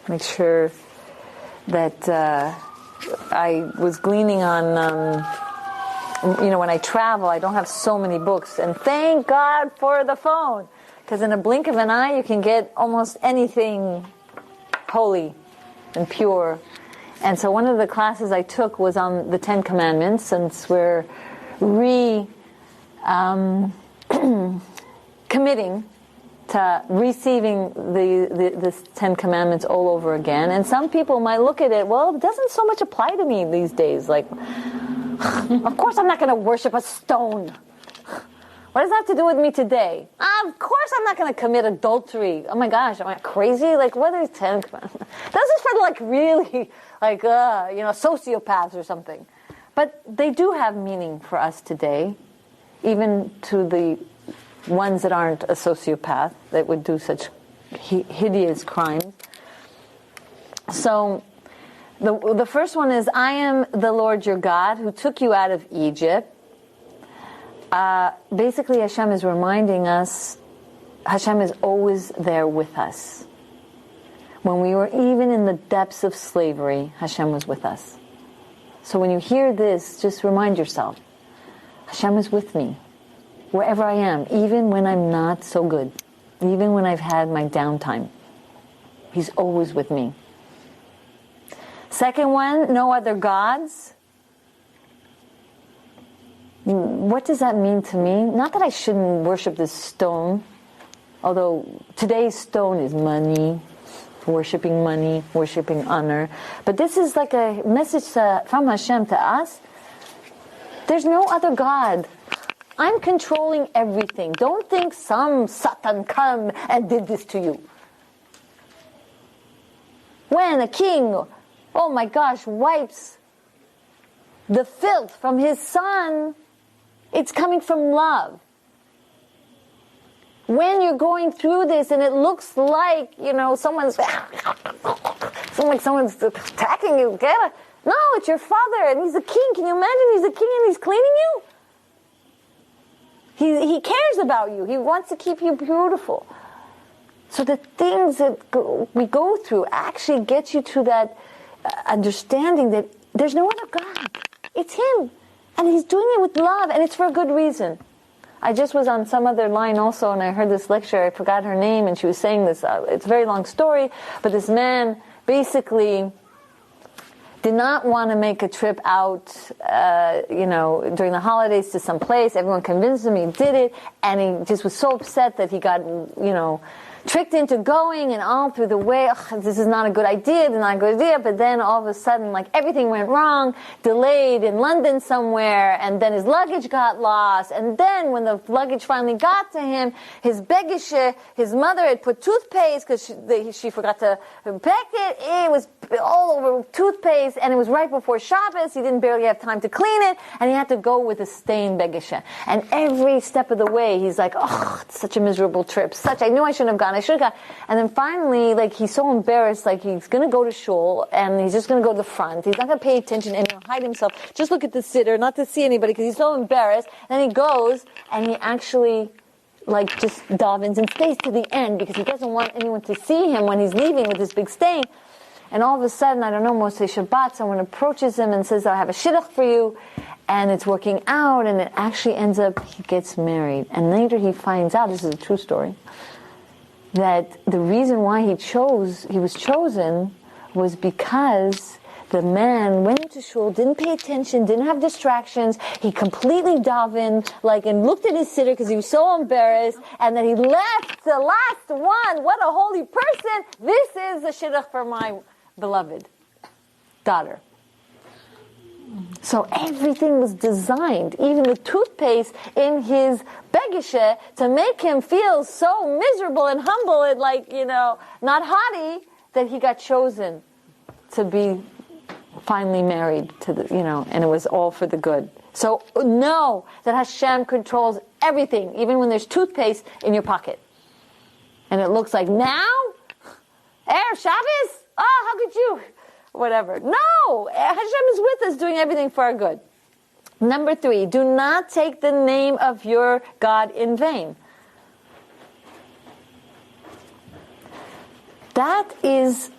make sure that I was gleaning on, when I travel, I don't have so many books. And thank God for the phone. Because in a blink of an eye, you can get almost anything holy and pure. And so one of the classes I took was on the Ten Commandments, since we're committing to receiving the Ten Commandments all over again. And some people might look at it, well, it doesn't so much apply to me these days. Like, of course I'm not going to worship a stone. What does that have to do with me today? Of course I'm not going to commit adultery. Oh my gosh, am I crazy? Like, what are 10 commandments? This is for like really, like, sociopaths or something. But they do have meaning for us today, even to the ones that aren't a sociopath, that would do such hideous crimes. So, the first one is, I am the Lord your God who took you out of Egypt. Basically, Hashem is reminding us, Hashem is always there with us. When we were even in the depths of slavery, Hashem was with us. So when you hear this, just remind yourself, Hashem is with me, wherever I am, even when I'm not so good, even when I've had my downtime. He's always with me. Second one, no other gods. What does that mean to me? Not that I shouldn't worship this stone, although today's stone is money, worshiping honor. But this is like a message from Hashem to us. There's no other God. I'm controlling everything. Don't think some Satan come and did this to you. When a king, oh my gosh, wipes the filth from his son, it's coming from love. When you're going through this and it looks like, someone's attacking you, no, it's your father and he's a king. Can you imagine he's a king and he's cleaning you? He cares about you. He wants to keep you beautiful. So the things that we go through actually get you to that understanding that there's no other God. It's Him. And He's doing it with love, and it's for a good reason. I just was on some other line also, and I heard this lecture. I forgot her name, and she was saying this. It's a very long story, but this man basically did not want to make a trip out, during the holidays to some place. Everyone convinced him he did it, and he just was so upset that he got, tricked into going, and all through the way, this is not a good idea, but then all of a sudden, like, everything went wrong, delayed in London somewhere, and then his luggage got lost, and then when the luggage finally got to him, his begishe, his mother had put toothpaste, because she forgot to pack it, it was all over toothpaste, and it was right before Shabbos, he didn't barely have time to clean it, and he had to go with a stained begishe, and every step of the way, he's like, it's such a miserable trip, I knew I shouldn't have gone, I should have gone. And then finally, like, he's so embarrassed, like, he's going to go to shul, and he's just going to go to the front. He's not going to pay attention and hide himself. Just look at the sitter, not to see anybody, because he's so embarrassed. Then he goes, and he actually, like, just davens and stays to the end, because he doesn't want anyone to see him when he's leaving with this big stain. And all of a sudden, I don't know, Moshe Shabbat, someone approaches him and says, I have a shidduch for you. And it's working out, and it actually ends up, he gets married. And later he finds out, this is a true story, that the reason why he was chosen was because the man went into shul, didn't pay attention, didn't have distractions, he completely davened, and looked at his sitter because he was so embarrassed, and then he left the last one. What a holy person! This is the shidduch for my beloved daughter. So everything was designed, even the toothpaste in his begishe, to make him feel so miserable and humble and not haughty, that he got chosen to be finally married to and it was all for the good. So know that Hashem controls everything, even when there's toothpaste in your pocket. And it looks like, now? Erev Shabbos? Oh, how could you? Whatever. No! Hashem is with us, doing everything for our good. Number 3, do not take the name of your God in vain. That is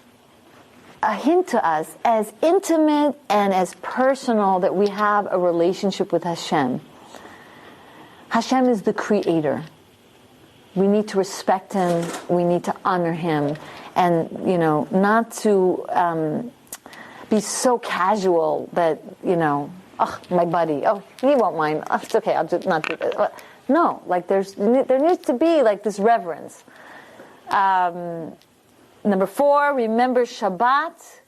a hint to us, as intimate and as personal, that we have a relationship with Hashem. Hashem is the creator. We need to respect Him. We need to honor Him. And, not to be so casual that, oh, my buddy, oh, he won't mind. Oh, it's okay, I'll just not do this. No, like there needs to be like this reverence. Number 4, remember Shabbat.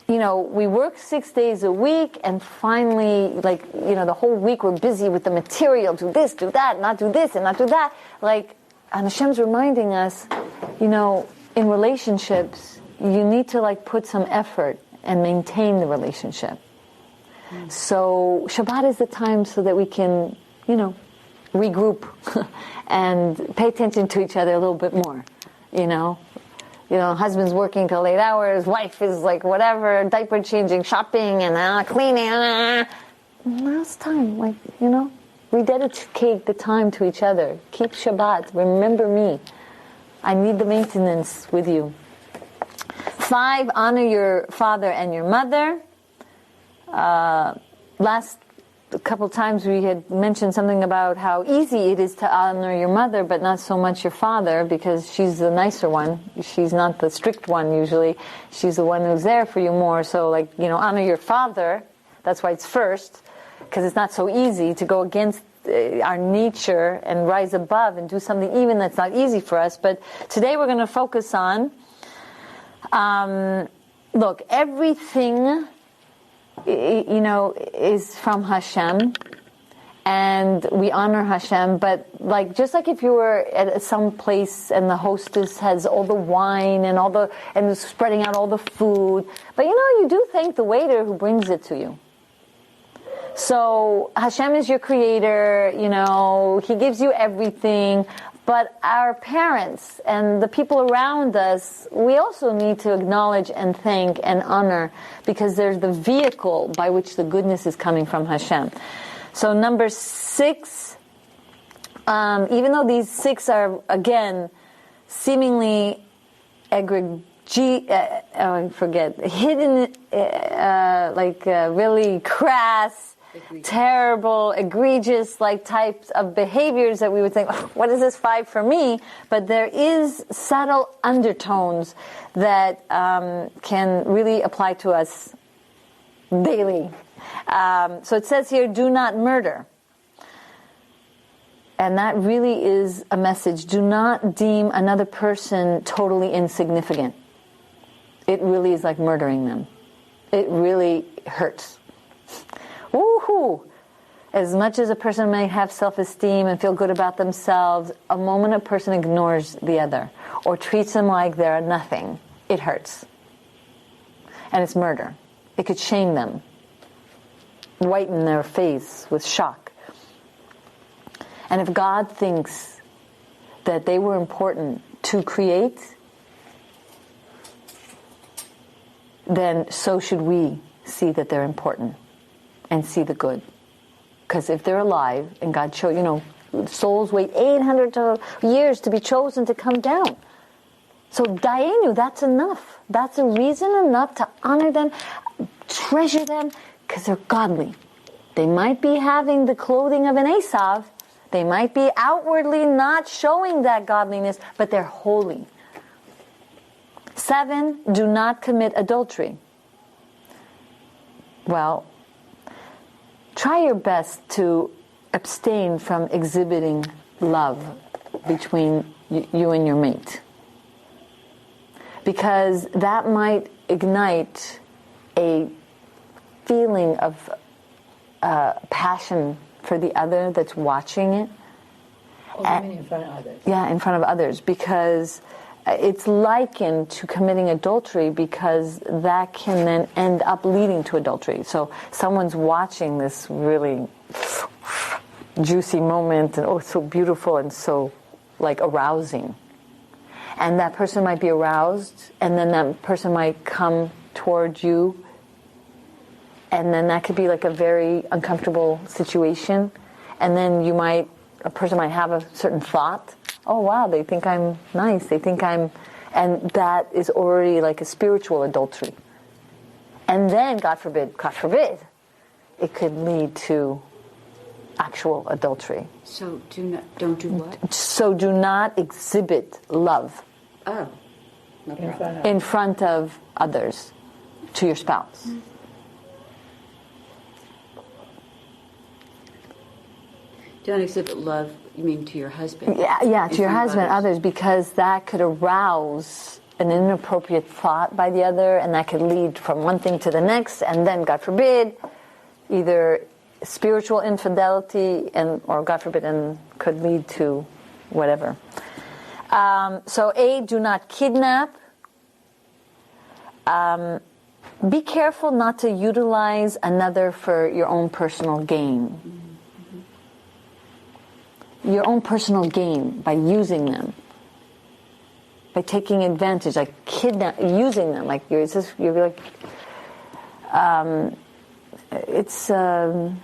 We work 6 days a week, and finally, the whole week we're busy with the material. Do this, do that, not do this, and not do that. And Hashem's reminding us, in relationships, you need to put some effort and maintain the relationship. So Shabbat is the time so that we can, regroup and pay attention to each other a little bit more. Husband's working till late hours, wife is whatever, diaper changing, shopping, and cleaning. Now it's time, we dedicate the time to each other. Keep Shabbat. Remember me. I need the maintenance with you. 5, honor your father and your mother. Last couple times we had mentioned something about how easy it is to honor your mother, but not so much your father, because she's the nicer one. She's not the strict one usually. She's the one who's there for you more. So honor your father. That's why it's first, because it's not so easy to go against our nature and rise above and do something even that's not easy for us. But today we're going to focus on, look, everything is from Hashem, and we honor Hashem, but just like if you were at some place and the hostess has all the wine and spreading out all the food, but you do thank the waiter who brings it to you. So Hashem is your creator, He gives you everything. But our parents and the people around us, we also need to acknowledge and thank and honor, because they're the vehicle by which the goodness is coming from Hashem. So number 6, even though these 6 are, again, seemingly hidden, really crass, terrible, egregious types of behaviors that we would think, oh, what is this 5 for me? But there is subtle undertones that can really apply to us daily. So it says here, do not murder. And that really is a message. Do not deem another person totally insignificant. It really is like murdering them. It really hurts. Woohoo! As much as a person may have self-esteem and feel good about themselves, a moment a person ignores the other or treats them like they're nothing, it hurts. And it's murder. It could shame them, whiten their face with shock. And if God thinks that they were important to create, then so should we see that they're important and see the good. Because if they're alive, and God showed, souls wait 800 years to be chosen to come down. So Dayenu, that's enough. That's a reason enough to honor them, treasure them, because they're godly. They might be having the clothing of an Esav. They might be outwardly not showing that godliness, but they're holy. 7, do not commit adultery. Well, try your best to abstain from exhibiting love between you and your mate, because that might ignite a feeling of passion for the other that's watching it. Oh, you mean in front of others? Yeah, in front of others, because it's likened to committing adultery, because that can then end up leading to adultery. So someone's watching this really juicy moment, and it's so beautiful and so arousing. And that person might be aroused, and then that person might come towards you, and then that could be a very uncomfortable situation. And then a person might have a certain thought. Oh wow, they think I'm nice. They think I'm, And that is already like a spiritual adultery. And then, God forbid, it could lead to actual adultery. So don't do what? So do not exhibit love Oh, no problem. in front of others to your spouse. Don't exhibit love, you mean to your husband? Yeah, to your front of husband, others, because that could arouse an inappropriate thought by the other, and that could lead from one thing to the next, and then, God forbid, either spiritual infidelity or God forbid, and could lead to whatever. So A, do not kidnap. Be careful not to utilize another for your own personal gain. Your own personal gain by using them, by taking advantage, like using them, like you're like, it's don't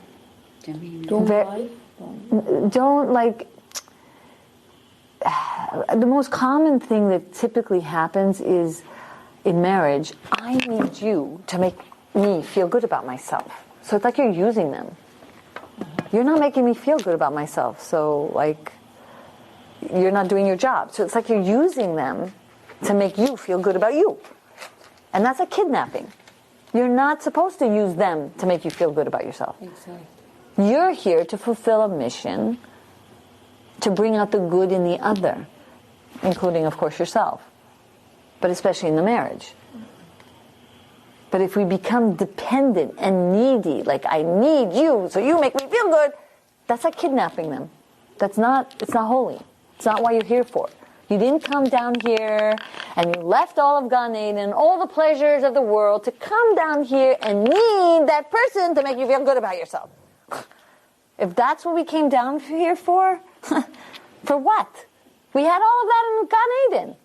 like. The most common thing that typically happens is in marriage, I need you to make me feel good about myself. So it's like you're using them. You're not making me feel good about myself, so like you're not doing your job. So it's like you're using them to make you feel good about you. And that's a kidnapping. You're not supposed to use them to make you feel good about yourself. Exactly. You're here to fulfill a mission, to bring out the good in the other, including, of course, yourself, but especially in the marriage. But if we become dependent and needy, like I need you, so you make me feel good, that's like kidnapping them. It's not holy. It's not what you're here for. You didn't come down here and you left all of Gan Eden, all the pleasures of the world to come down here and need that person to make you feel good about yourself. If that's what we came down here for what? We had all of that in Gan Eden.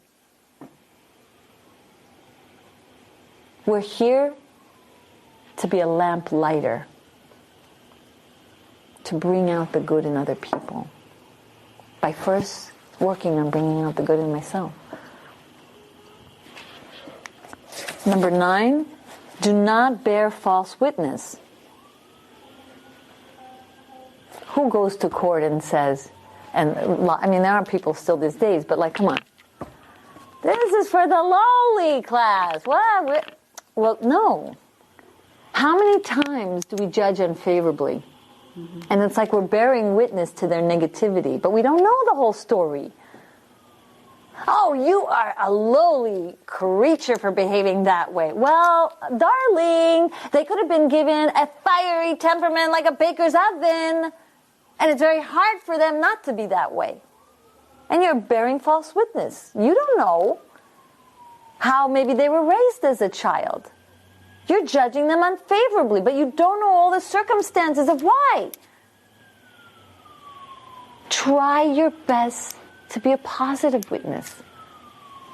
We're here to be a lamp lighter, to bring out the good in other people, by first working on bringing out the good in myself. Number 9, do not bear false witness. Who goes to court and says, and I mean, there are people still these days, but like, come on. This is for the lowly class. What? Well, no. How many times do we judge unfavorably? Mm-hmm. And it's like we're bearing witness to their negativity, but we don't know the whole story. Oh, you are a lowly creature for behaving that way. Well, darling, they could have been given a fiery temperament like a baker's oven. And it's very hard for them not to be that way. And you're bearing false witness. You don't know how maybe they were raised as a child. You're judging them unfavorably, but you don't know all the circumstances of why. Try your best to be a positive witness.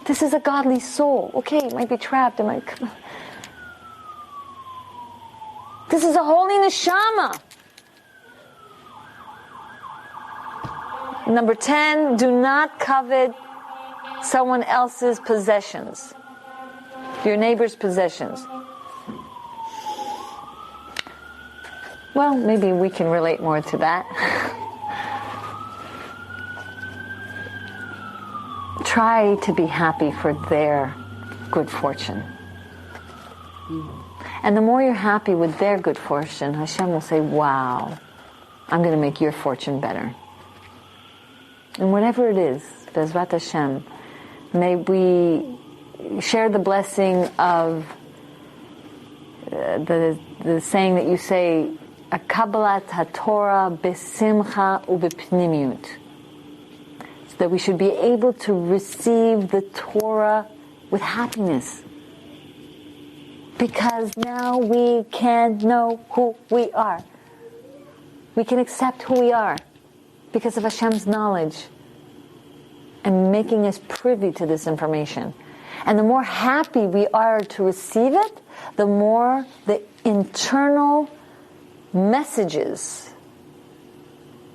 This is a godly soul. Okay, it might be trapped. This is a holy neshama. Number 10, do not covet someone else's possessions, your neighbor's possessions. Well, maybe we can relate more to that. Try to be happy for their good fortune. And the more you're happy with their good fortune, Hashem will say, wow, I'm going to make your fortune better. And whatever it is, Bezrat Hashem, may we share the blessing of the saying that you say, a Kabbalat HaTorah besimcha ubepnimiyut. So that we should be able to receive the Torah with happiness. Because now we can know who we are. We can accept who we are because of Hashem's knowledge and making us privy to this information. And the more happy we are to receive it, the more the internal messages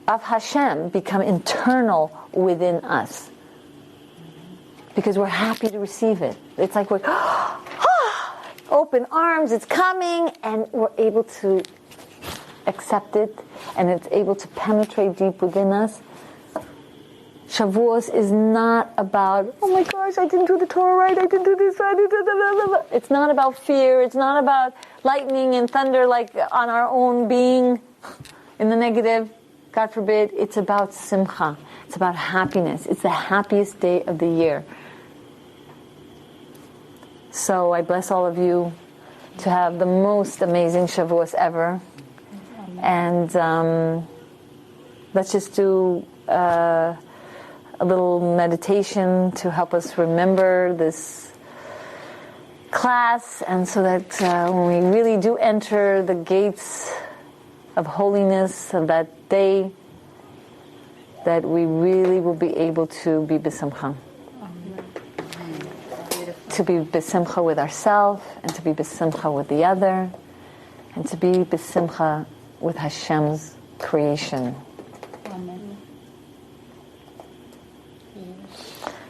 of Hashem become internal within us. because we're happy to receive it. It's like we're open arms, it's coming, and we're able to accept it, and it's able to penetrate deep within us. Shavuos is not about, oh my gosh, I didn't do the Torah right, I didn't do this right, It's not about fear, it's not about lightning and thunder like on our own being in the negative, God forbid. It's about simcha, it's about happiness. It's the happiest day of the year. So I bless all of you to have the most amazing Shavuos ever. And let's just do a little meditation to help us remember this class, and so that when we really do enter the gates of holiness of that day, that we really will be able to be besimcha. To be besimcha with ourselves, and to be besimcha with the other, and to be besimcha with Hashem's creation. Amen.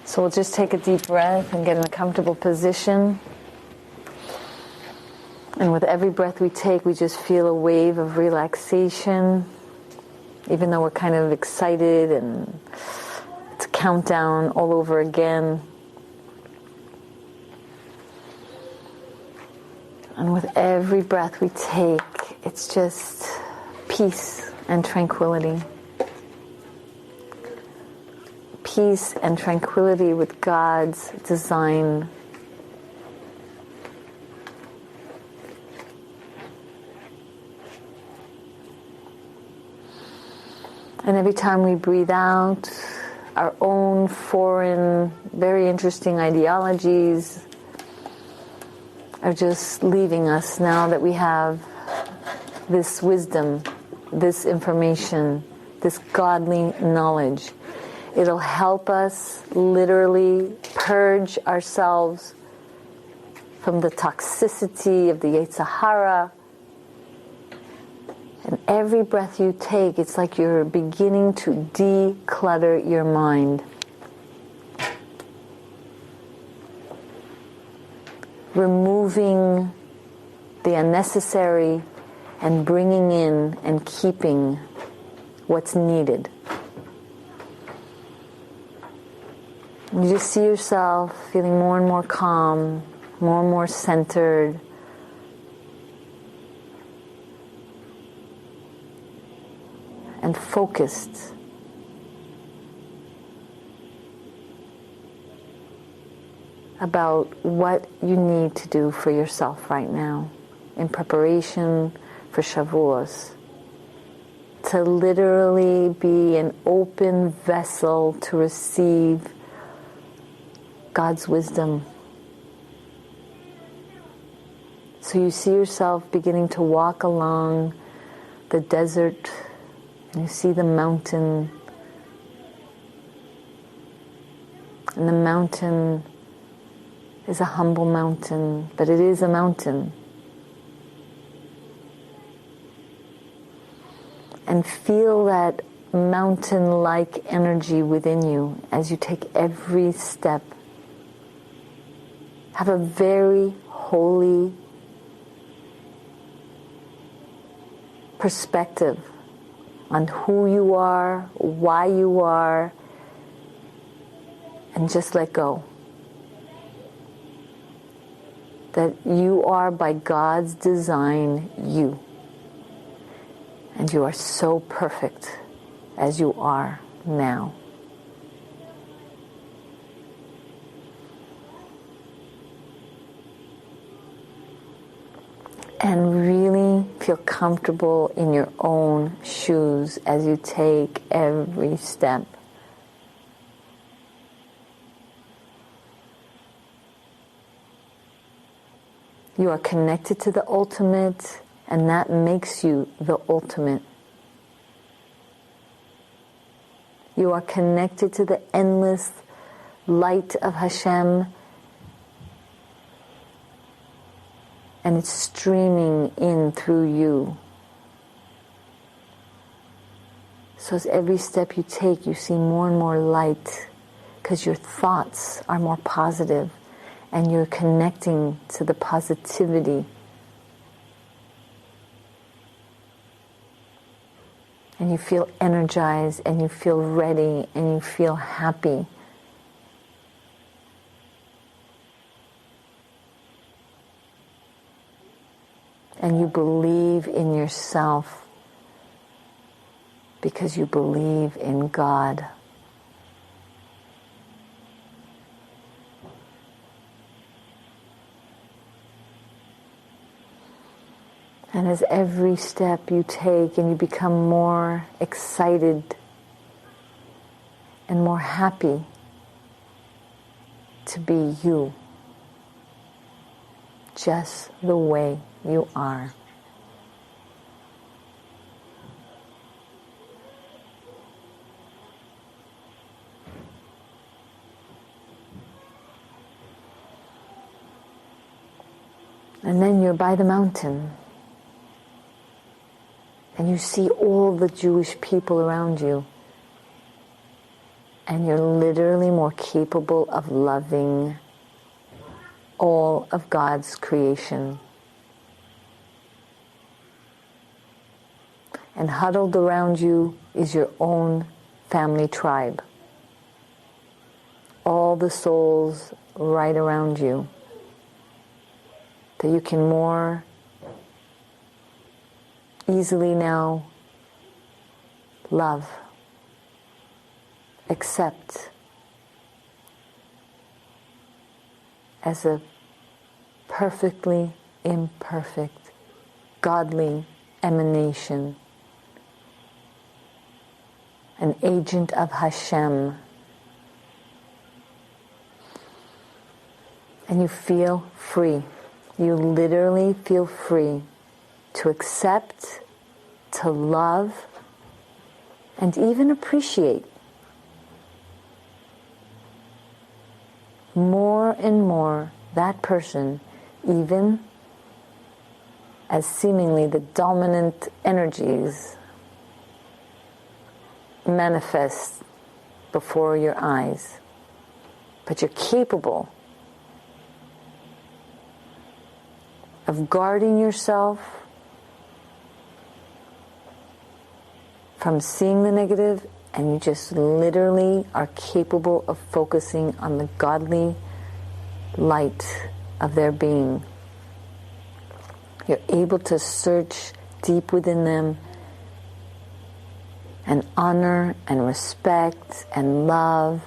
So we'll just take a deep breath and get in a comfortable position. And with every breath we take, we just feel a wave of relaxation, even though we're kind of excited and it's a countdown all over again. And with every breath we take, it's just peace and tranquility. Peace and tranquility with God's design. And every time we breathe out, our own foreign, very interesting ideologies are just leaving us now that we have this wisdom, this information, this godly knowledge. It'll help us literally purge ourselves from the toxicity of the Yetzer Hara. And every breath you take, it's like you're beginning to declutter your mind. Removing the unnecessary and bringing in and keeping what's needed. You just see yourself feeling more and more calm, more and more centered. And focused. About what you need to do for yourself right now in preparation for Shavuos. To literally be an open vessel to receive God's wisdom. So you see yourself beginning to walk along the desert, and you see the mountain, and the mountain is a humble mountain, but it is a mountain. And feel that mountain-like energy within you as you take every step. Have a very holy perspective on who you are, why you are, and just let go. That you are, by God's design, you. And you are so perfect as you are now. And really feel comfortable in your own shoes as you take every step. You are connected to the ultimate, and that makes you the ultimate. You are connected to the endless light of Hashem, and it's streaming in through you. So as every step you take, you see more and more light because your thoughts are more positive and you're connecting to the positivity. And you feel energized and you feel ready and you feel happy. And you believe in yourself because you believe in God. And as every step you take and you become more excited and more happy to be you, just the way you are. And then you're by the mountain. And you see all the Jewish people around you. And you're literally more capable of loving all of God's creation. And huddled around you is your own family tribe. All the souls right around you. That you can more easily now love, accept as a perfectly imperfect, godly emanation, an agent of Hashem. And you feel free. You literally feel free to accept, to love, and even appreciate more and more that person, even as seemingly the dominant energies manifest before your eyes. But you're capable of guarding yourself from seeing the negative, and you just literally are capable of focusing on the godly light of their being. You're able to search deep within them and honor and respect and love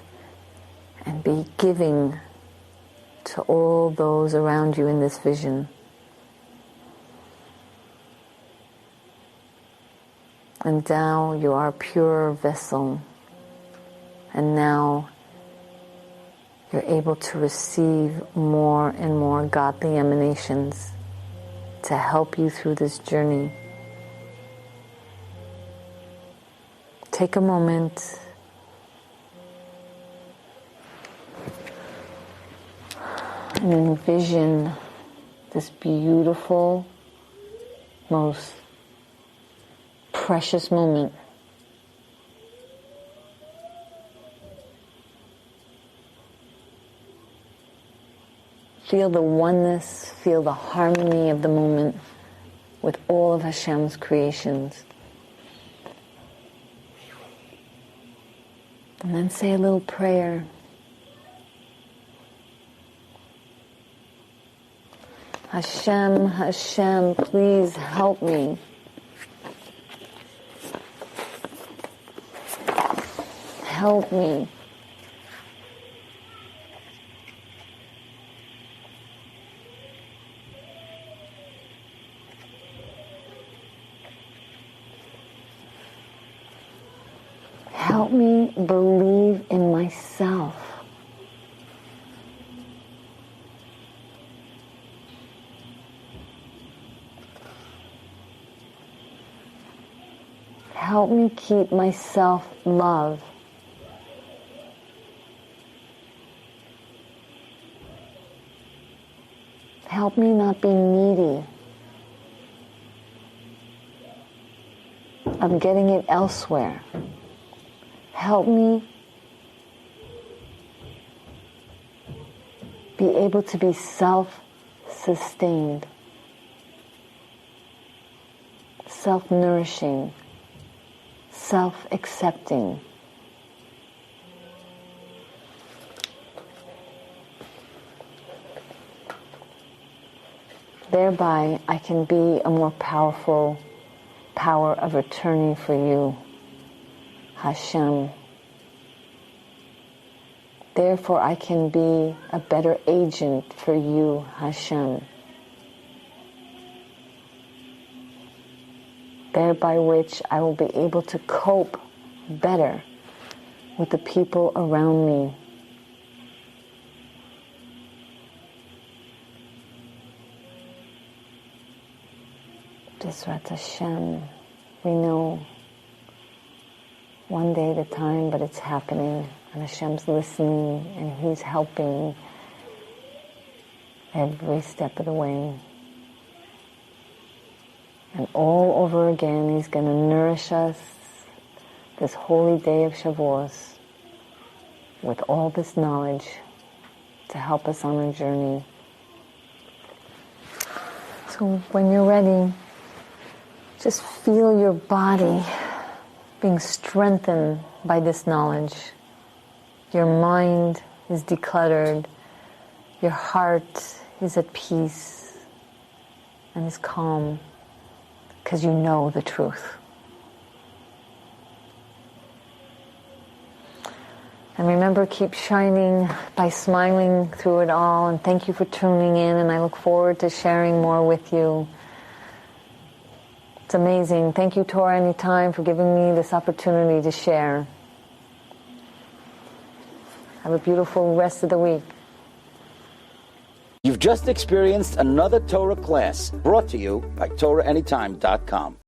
and be giving to all those around you in this vision. And now you are a pure vessel. And now you're able to receive more and more godly emanations to help you through this journey. Take a moment and envision this beautiful, most precious moment. Feel the oneness, feel the harmony of the moment with all of Hashem's creations. And then say a little prayer. Hashem, Hashem, please help me. Help me. Help me believe in myself. Help me keep my self-love. Help me not be needy of getting it elsewhere. Help me be able to be self-sustained, self-nourishing, self-accepting. Thereby, I can be a more powerful power of attorney for you, Hashem. Therefore, I can be a better agent for you, Hashem. Thereby which I will be able to cope better with the people around me. B'ezrat Hashem, we know one day at a time, but it's happening, and Hashem's listening, and He's helping every step of the way. And all over again, He's going to nourish us this holy day of Shavuos with all this knowledge to help us on our journey. So when you're ready, just feel your body being strengthened by this knowledge. Your mind is decluttered. Your heart is at peace and is calm because you know the truth. And remember, keep shining by smiling through it all. And thank you for tuning in, and I look forward to sharing more with you. It's amazing. Thank you, Torah Anytime, for giving me this opportunity to share. Have a beautiful rest of the week. You've just experienced another Torah class brought to you by TorahAnytime.com.